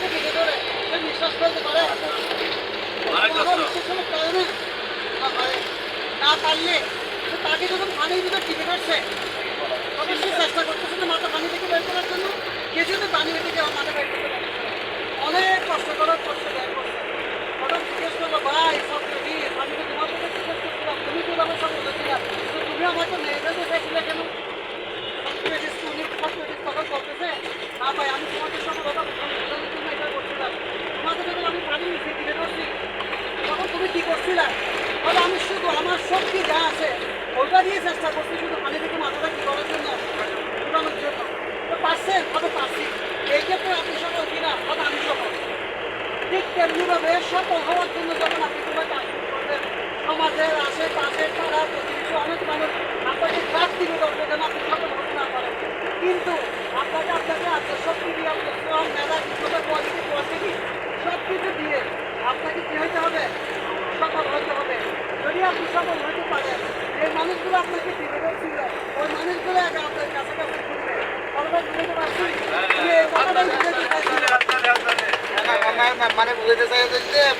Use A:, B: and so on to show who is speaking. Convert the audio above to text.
A: মাথাটাকে ঢেকে ধরে সে নিঃশ্বাস ফেলতে পারে? না পারলে তাকে যখন পানির ভিতরে টিকে ধরছে তখন সে চেষ্টা করতেছে যে মাথা পানি থেকে বের করার জন্য, কিছুতে পানি থেকে মাথা বের করতে পারছে না। অনেক কষ্ট করার কষ্ট বের করছে। হঠাৎ জিজ্ঞেস করলো, ভাই সক্রেটিস, আমি তো তোমার কথা জিজ্ঞেস করছিলাম, তুমি তো আমার সঙ্গে বলেছিলা, তো তুমি আমাকে মেরে ফেলতে চাইছিলে কেন? সক্রেটিস তখন বলতেছে, না ভাই, আমি তোমাদের সঙ্গে কথা বোঝানোর জন্য এটা করছিলাম। তোমাকে যখন আমি পানি নিচে টিকে ধরছি তখন তুমি কি করছিলা? বলে, আমি শুধু আমার শক্তি যা আছে ওইটা দিয়ে চেষ্টা করছি শুধু পানি থেকে মাথাটা কি করার জন্য, উঠানোর জন্য। তো পারছেন? হবে পারছি। এই ক্ষেত্রে আপনি সফল কিনা? হবে আমি সফল। ঠিক তেমনিভাবে সফল হওয়ার জন্য যখন আপনি কোনো কাজ শুরু করবেন, সমাজের আশেপাশে পাড়া প্রতিবেশী অনেক মানুষ আপনাকে ট্রাক দিবে ধরবে যেন আপনি সফল হতে না পারেন। কিন্তু আপনাকে আপনার শক্তি দিয়ে, আপনার শ্রম, মেধা, যোগ্যতা, কোয়ালিটি সব কিছু দিয়ে আপনাকে কি হইতে হবে? সফল হতে হবে। যদি আপনি সফল হতে পারেন, যে মানুষগুলো আপনাকে টিকে ছিল ওই মানুষগুলো আগে আপনার কাছাকাছি ঘুরবে। কথাটা বুঝতে পারছি? কথাটাই বুঝতে চাইছি।
B: মানে বুঝতে চাই